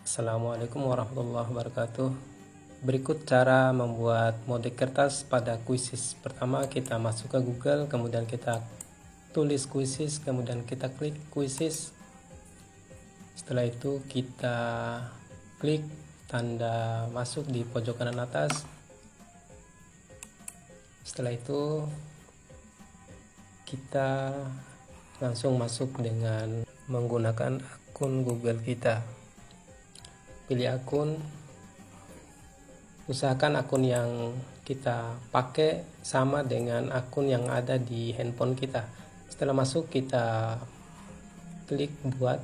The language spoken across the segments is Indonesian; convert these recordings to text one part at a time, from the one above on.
Assalamualaikum warahmatullahi wabarakatuh. Berikut cara membuat mode kertas pada kuisis. Pertama, kita masuk ke Google, kemudian kita tulis kuisis, kemudian kita klik kuisis. Setelah itu kita klik tanda masuk di pojok kanan atas. Setelah itu kita langsung masuk dengan menggunakan akun Google kita. Pilih akun, usahakan akun yang kita pakai sama dengan akun yang ada di handphone kita. Setelah masuk, kita klik buat,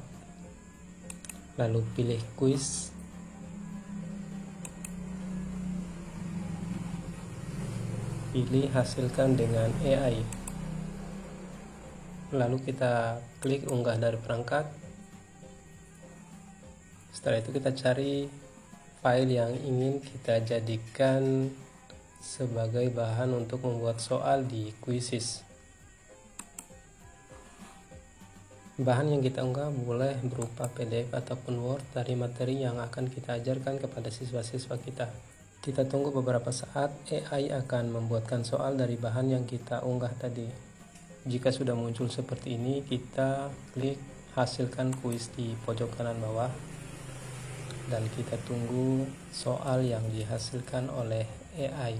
lalu pilih kuis, pilih hasilkan dengan AI, lalu kita klik unggah dari perangkat. Setelah itu kita cari file yang ingin kita jadikan sebagai bahan untuk membuat soal di kuisis. Bahan yang kita unggah boleh berupa PDF ataupun Word dari materi yang akan kita ajarkan kepada siswa-siswa kita. Kita tunggu beberapa saat, AI akan membuatkan soal dari bahan yang kita unggah tadi. Jika sudah muncul seperti ini, kita klik hasilkan kuis di pojok kanan bawah dan kita tunggu soal yang dihasilkan oleh AI.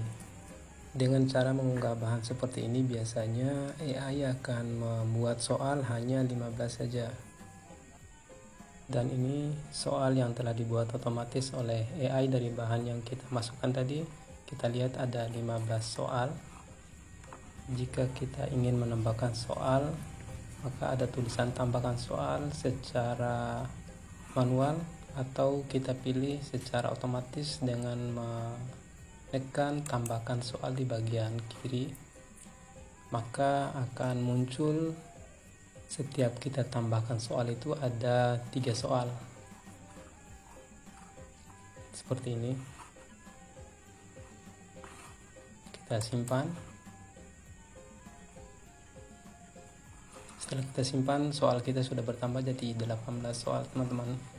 Dengan cara mengunggah bahan seperti ini, biasanya AI akan membuat soal hanya 15 saja. Dan ini soal yang telah dibuat otomatis oleh AI dari bahan yang kita masukkan tadi. Kita lihat ada 15 soal. Jika kita ingin menambahkan soal, maka ada tulisan tambahkan soal secara manual, atau kita pilih secara otomatis dengan menekan tambahkan soal di bagian kiri. Maka akan muncul setiap kita tambahkan soal itu ada 3 soal seperti ini. Kita simpan. Setelah kita simpan, soal kita sudah bertambah jadi 18 soal, teman-teman.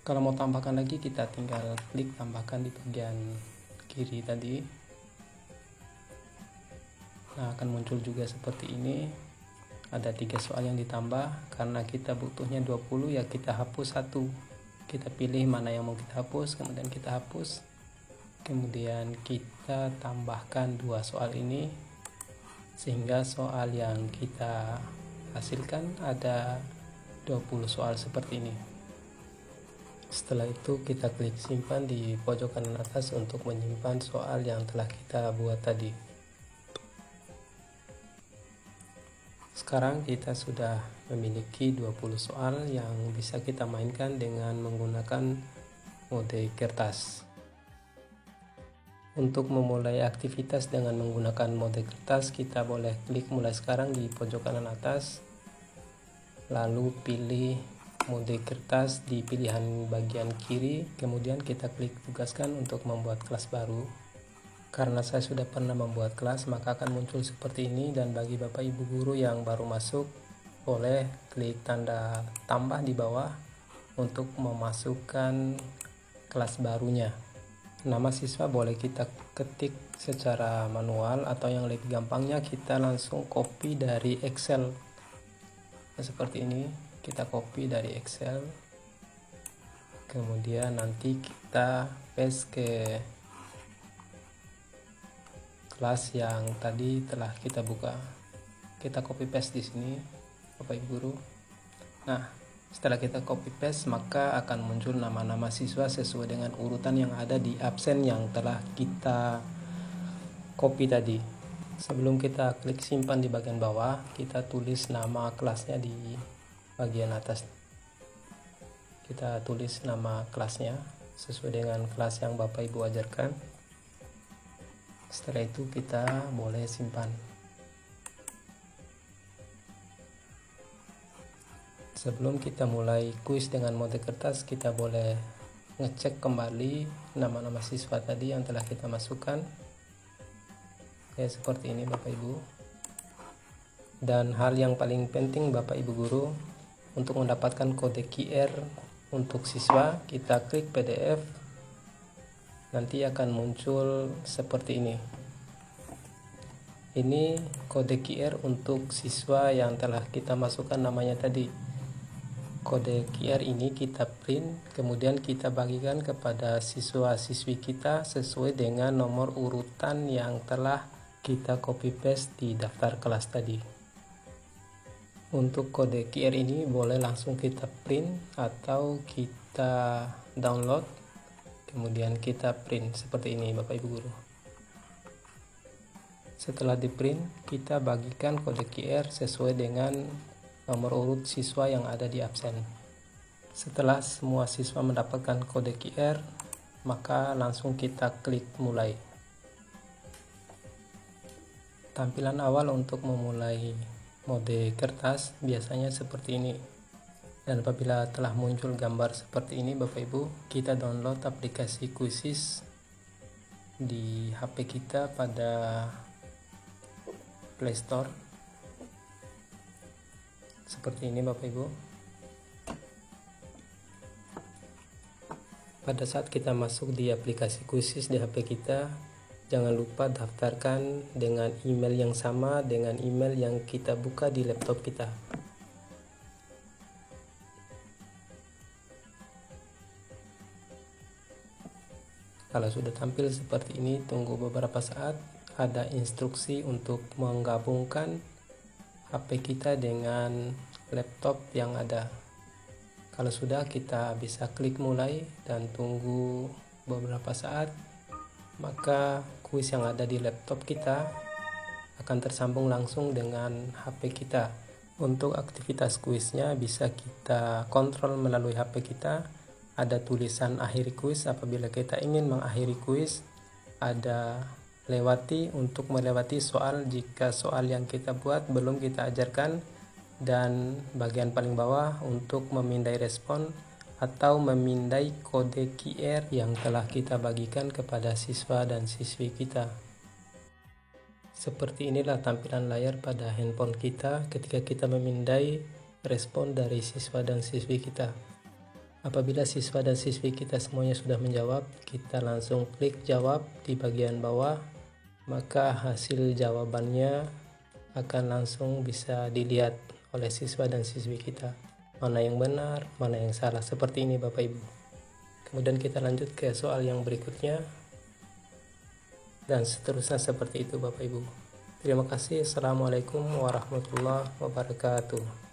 Kalau mau tambahkan lagi, kita tinggal klik tambahkan di bagian kiri tadi. Nah, akan muncul juga seperti ini. Ada 3 soal yang ditambah. Karena kita butuhnya 20, ya kita hapus 1. Kita pilih mana yang mau kita hapus, kemudian kita hapus. Kemudian kita tambahkan 2 soal ini, sehingga soal yang kita hasilkan ada 20 soal seperti ini. Setelah itu kita klik simpan di pojok kanan atas untuk menyimpan soal yang telah kita buat tadi. Sekarang kita sudah memiliki 20 soal yang bisa kita mainkan dengan menggunakan mode kertas. Untuk memulai aktivitas dengan menggunakan mode kertas, kita boleh klik mulai sekarang di pojok kanan atas, lalu pilih mode kertas di pilihan bagian kiri, kemudian kita klik tugaskan untuk membuat kelas baru. Karena saya sudah pernah membuat kelas, maka akan muncul seperti ini. Dan bagi Bapak Ibu guru yang baru masuk, boleh klik tanda tambah di bawah untuk memasukkan kelas barunya. Nama siswa boleh kita ketik secara manual, atau yang lebih gampangnya kita langsung copy dari Excel. Nah, seperti ini, kita copy dari Excel, kemudian nanti kita paste ke kelas yang tadi telah kita buka. Kita copy paste di sini, Bapak Ibu guru. Nah, setelah kita copy paste, maka akan muncul nama-nama siswa sesuai dengan urutan yang ada di absen yang telah kita copy tadi. Sebelum kita klik simpan di bagian bawah, kita tulis nama kelasnya di bagian atas. Kita tulis nama kelasnya sesuai dengan kelas yang Bapak Ibu ajarkan. Setelah itu kita boleh simpan. Sebelum kita mulai kuis dengan mode kertas, kita boleh ngecek kembali nama-nama siswa tadi yang telah kita masukkan. Ya, seperti ini Bapak Ibu. Dan hal yang paling penting Bapak Ibu guru, untuk mendapatkan kode QR untuk siswa, kita klik PDF, nanti akan muncul seperti ini. Ini kode QR untuk siswa yang telah kita masukkan namanya tadi. Kode QR ini kita print, kemudian kita bagikan kepada siswa-siswi kita sesuai dengan nomor urutan yang telah kita copy paste di daftar kelas tadi. Untuk kode QR ini boleh langsung kita print atau kita download, kemudian kita print seperti ini Bapak Ibu Guru. Setelah di print, kita bagikan kode QR sesuai dengan nomor urut siswa yang ada di absen. Setelah semua siswa mendapatkan kode QR, maka langsung kita klik mulai. Tampilan awal untuk memulai mode kertas biasanya seperti ini. Dan apabila telah muncul gambar seperti ini Bapak Ibu, kita download aplikasi Quizizz di HP kita pada Play Store. Seperti ini Bapak Ibu. Pada saat kita masuk di aplikasi Quizizz di HP kita, jangan lupa daftarkan dengan email yang sama dengan email yang kita buka di laptop kita. Kalau sudah tampil seperti ini, tunggu beberapa saat. Ada instruksi untuk menggabungkan HP kita dengan laptop yang ada. Kalau sudah, kita bisa klik mulai dan tunggu beberapa saat, maka kuis yang ada di laptop kita akan tersambung langsung dengan HP kita. Untuk aktivitas kuisnya bisa kita kontrol melalui HP kita. Ada tulisan akhiri kuis apabila kita ingin mengakhiri kuis, ada lewati untuk melewati soal jika soal yang kita buat belum kita ajarkan, dan bagian paling bawah untuk memindai respon atau memindai kode QR yang telah kita bagikan kepada siswa dan siswi kita. Seperti inilah tampilan layar pada handphone kita ketika kita memindai respon dari siswa dan siswi kita. Apabila siswa dan siswi kita semuanya sudah menjawab, kita langsung klik jawab di bagian bawah, maka hasil jawabannya akan langsung bisa dilihat oleh siswa dan siswi kita. Mana yang benar, mana yang salah, seperti ini Bapak Ibu. Kemudian kita lanjut ke soal yang berikutnya, dan seterusnya seperti itu Bapak Ibu. Terima kasih. Assalamualaikum warahmatullahi wabarakatuh.